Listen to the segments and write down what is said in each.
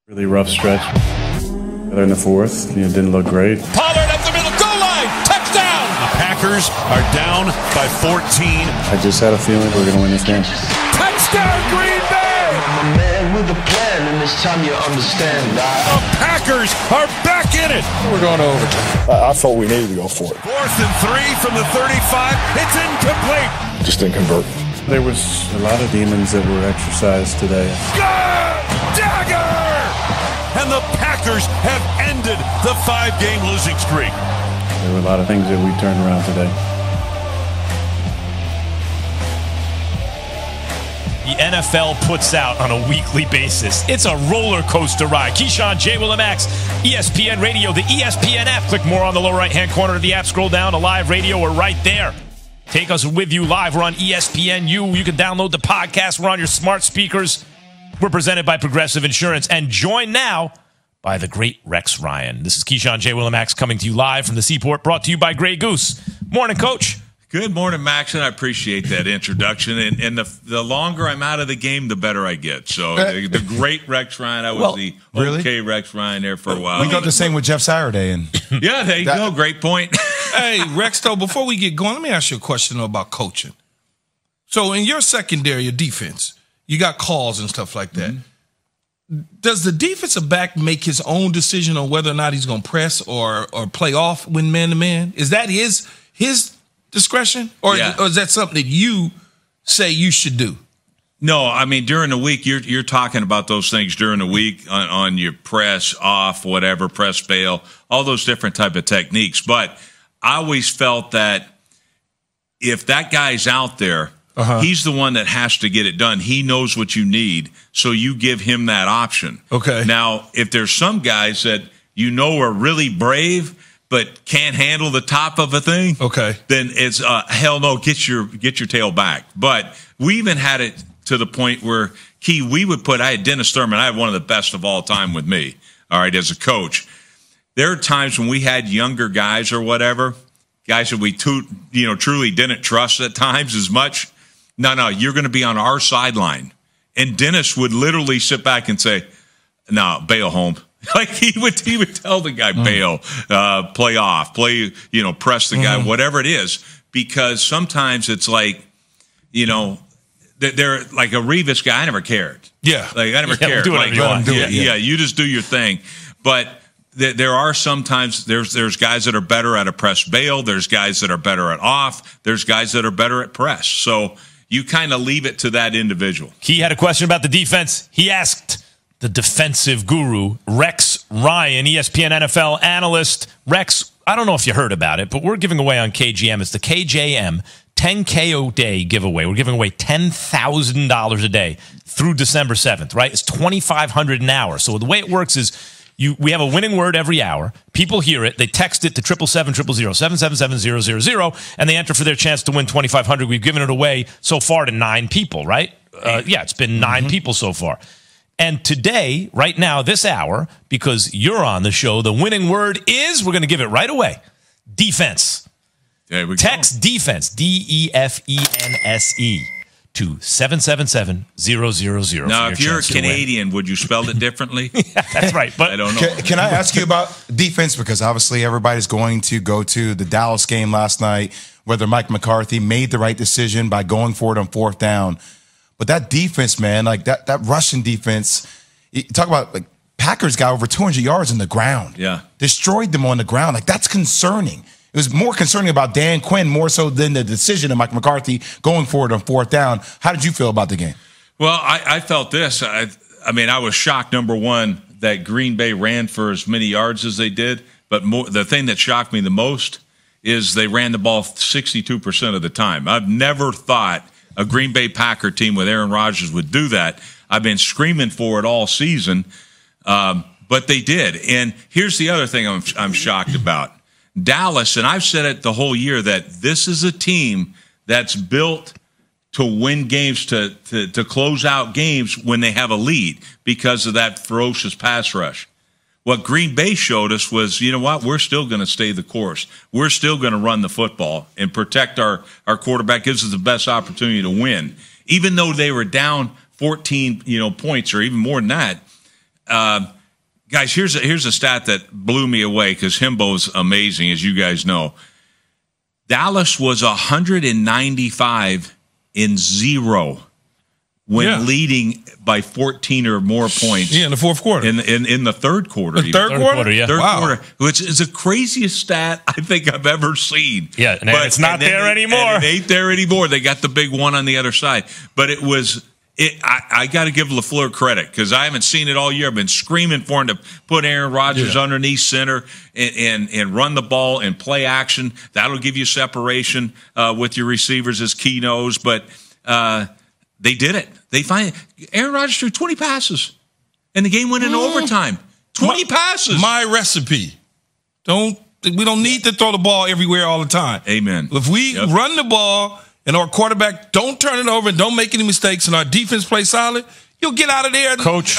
Really rough stretch. In the fourth, didn't look great. Pollard up the middle, goal line, touchdown! The Packers are down by 14. I just had a feeling we were going to win this game. Touchdown, Green Bay! I'm a man with a plan, and this time you understand. The Packers are back in it. We're going to overtime. I thought we needed to go for it. 4th and 3 from the 35. It's incomplete. Just didn't convert. There was a lot of demons that were exercised today. Dagger! And the Packers have ended the 5-game losing streak. There were a lot of things that we turned around today. The NFL puts out on a weekly basis. It's a roller coaster ride. Keyshawn, J. Willimax, ESPN Radio, the ESPN app. Click more on the lower right-hand corner of the app. Scroll down to live radio. We're right there. Take us with you live. We're on ESPNU. You can download the podcast. We're on your smart speakers. We're presented by Progressive Insurance and joined now by the great Rex Ryan. This is Keyshawn J. Willimax coming to you live from the Seaport, brought to you by Grey Goose. Morning, Coach. Good morning, Max, and I appreciate that introduction. And the longer I'm out of the game, the better I get. So the great Rex Ryan, I was okay Rex Ryan there for a while. We got the same with Jeff Saturday. And yeah, there you go. Great point. Hey, Rex, though, before we get going, let me ask you a question about coaching. So in your secondary, your defense, you got calls and stuff like that. Mm-hmm. Does the defensive back make his own decision on whether or not he's going to press or play off when man-to-man? Is that his discretion? Or is that something that you say you should do? No, I mean, during the week, you're talking about those things during the week on your press, off, whatever, press, bail, all those different type of techniques. But I always felt that if that guy's out there, he's the one that has to get it done. He knows what you need, so you give him that option. Okay. Now, if there's some guys that you know are really brave but can't handle the top of a thing, then it's hell no, get your tail back. But we even had it to the point where, Key, I had Dennis Thurman, I had one of the best of all time with me, all right, as a coach. There are times when we had younger guys or whatever, guys that we truly didn't trust at times as much. No, you're going to be on our sideline. And Dennis would literally sit back and say, no, bail home. Like he would tell the guy, bail, play off, press the guy, whatever it is. Because sometimes it's like, they're like a Revis guy. I never cared. Yeah. Like I never cared. Do whatever you want. You just do your thing. But there are sometimes there's guys that are better at a press bail. There's guys that are better at off. There's guys that are better at press. So you kind of leave it to that individual. He had a question about the defense. He asked the defensive guru, Rex Ryan, ESPN NFL analyst. Rex, I don't know if you heard about it, but we're giving away on KGM. It's the KJM 10K a day giveaway. We're giving away $10,000 a day through December 7th, right? It's $2,500 an hour. So the way it works is we have a winning word every hour. People hear it. They text it to 777-000-777-000, and they enter for their chance to win $2,500. We've given it away so far to 9 people, right? It's been 9 people so far. And today, right now, this hour, because you're on the show, the winning word is, we're going to give it right away, defense. There we Text go. defense, DEFENSE, to 777-000. Now, if you're a Canadian, would you spell it differently? That's right. But I don't know. Can I ask you about defense? Because obviously everybody's going to go to the Dallas game last night, whether Mike McCarthy made the right decision by going for it on 4th down. But that defense, man, like that Russian defense, you talk about like Packers got over 200 yards in the ground. Yeah. Destroyed them on the ground. Like that's concerning. It was more concerning about Dan Quinn more so than the decision of Mike McCarthy going for it on 4th down. How did you feel about the game? Well, I felt this. I was shocked, number one, that Green Bay ran for as many yards as they did. But the thing that shocked me the most is they ran the ball 62% of the time. I've never thought a Green Bay Packer team with Aaron Rodgers would do that. I've been screaming for it all season, but they did. And here's the other thing I'm shocked about. Dallas, and I've said it the whole year, that this is a team that's built to win games, to close out games when they have a lead because of that ferocious pass rush. What Green Bay showed us was, you know what, we're still going to stay the course. We're still going to run the football and protect our quarterback, gives us the best opportunity to win. Even though they were down 14 points or even more than that, guys, here's a stat that blew me away because Himbo's amazing, as you guys know. Dallas was 195-0 when leading by 14 or more points. Yeah, in the 4th quarter. In the 3rd quarter. The third quarter? Yeah. Third quarter, which is the craziest stat I think I've ever seen. Yeah, and it's not there anymore. And it ain't there anymore. They got the big one on the other side. But it was... I got to give LaFleur credit because I haven't seen it all year. I've been screaming for him to put Aaron Rodgers underneath center and run the ball and play action. That'll give you separation with your receivers as Key knows. But they did it. Aaron Rodgers threw 20 passes, and the game went into overtime. 20 passes. My recipe. We don't need to throw the ball everywhere all the time. Amen. If we run the ball and our quarterback don't turn it over and don't make any mistakes and our defense plays solid, you'll get out of there. Coach.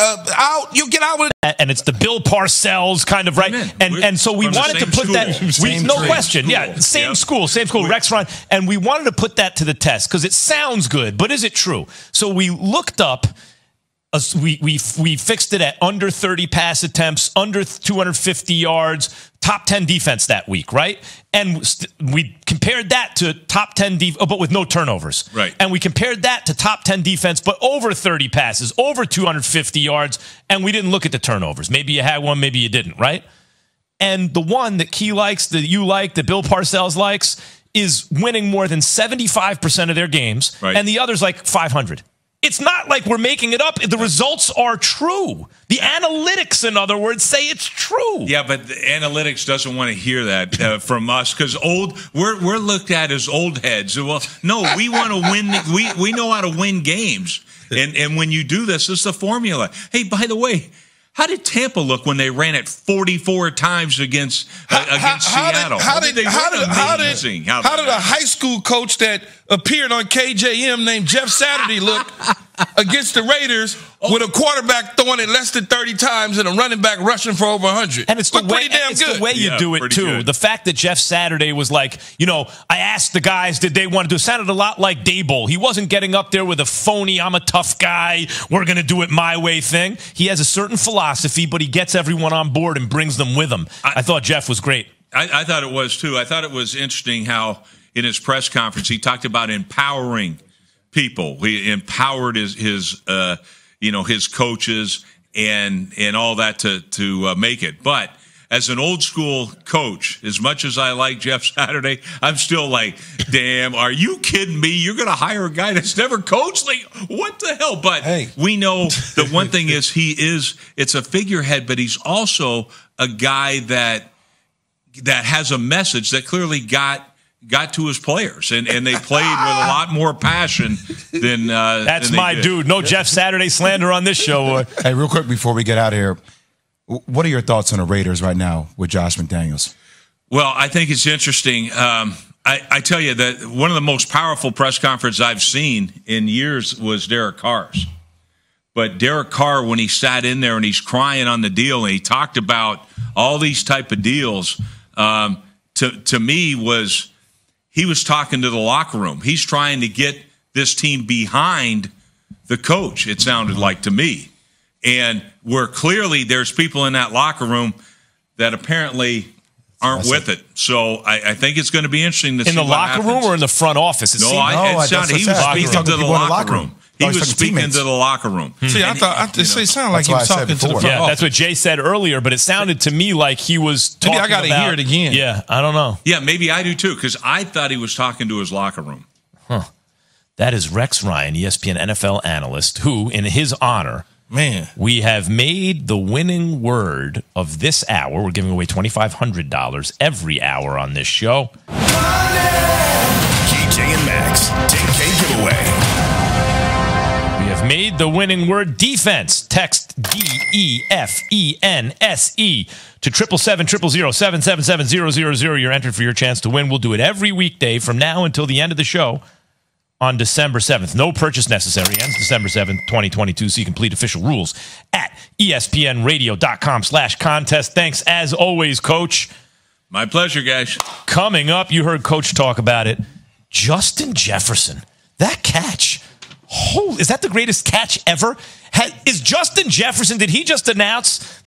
You'll get out with it. And it's the Bill Parcells kind of, right? And so we wanted to put that, no question. Yeah, same school, Rex Ryan. And we wanted to put that to the test because it sounds good, but is it true? So we looked up, we fixed it at under 30 pass attempts, under 250 yards, top 10 defense that week, right? And we compared that to top 10 but with no turnovers. Right. And we compared that to top 10 defense, but over 30 passes, over 250 yards, and we didn't look at the turnovers. Maybe you had one, maybe you didn't, right? And the one that Key likes, that you like, that Bill Parcells likes, is winning more than 75% of their games, and the other's like 500. It's not like we're making it up. The results are true. The analytics, in other words, say it's true. Yeah, but the analytics doesn't want to hear that from us because we're looked at as old heads. Well, no, we want to win. We know how to win games, and when you do this, it's the formula. Hey, by the way, how did Tampa look when they ran it 44 times against Seattle? How did a high school coach that appeared on KJM named Jeff Saturday look against the Raiders with a quarterback throwing it less than 30 times and a running back rushing for over 100? And it's the way you do it, too. Good. The fact that Jeff Saturday was like, I asked the guys, did they want to do it? Sounded a lot like Daboll. He wasn't getting up there with a phony, I'm a tough guy, we're going to do it my way thing. He has a certain philosophy, but he gets everyone on board and brings them with him. I thought Jeff was great. I thought it was, too. I thought it was interesting how in his press conference he talked about empowering people. He empowered his coaches and all that to make it. But as an old school coach, as much as I like Jeff Saturday, I'm still like, damn, are you kidding me? You're going to hire a guy that's never coached? Like, what the hell? But we know the one thing is it's a figurehead, but he's also a guy that has a message that clearly got to his players, and they played with a lot more passion than that's than my did. dude. No Jeff Saturday slander on this show. Hey, real quick before we get out of here, what are your thoughts on the Raiders right now with Josh McDaniels? Well, I think it's interesting. I tell you that one of the most powerful press conferences I've seen in years was Derek Carr's. But Derek Carr, when he sat in there and he's crying on the deal and he talked about all these type of deals, to me he was talking to the locker room. He's trying to get this team behind the coach, it sounded like to me. And where clearly there's people in that locker room that apparently aren't with it. So I think it's going to be interesting to see what happens. In the locker room or in the front office? He was speaking to the locker room. He was speaking to the locker room. See, I thought it sounded like he was talking to the front office. That's what Jay said earlier, but it sounded to me like he was talking about... Maybe I got to hear it again. Yeah, I don't know. Yeah, maybe I do too, because I thought he was talking to his locker room. Huh. That is Rex Ryan, ESPN NFL analyst, who, in his honor... Man, we have made the winning word of this hour. We're giving away $2,500 every hour on this show. KJ and Max, 10K giveaway. We have made the winning word defense. Text DEFENSE to 777-007-777-000. You're entered for your chance to win. We'll do it every weekday from now until the end of the show. On December 7th. No purchase necessary. Ends December 7th, 2022. See complete official rules at espnradio.com/contest. Thanks as always, Coach. My pleasure, guys. Coming up, you heard Coach talk about it. Justin Jefferson. That catch Is that the greatest catch ever? Is Justin Jefferson, did he just announce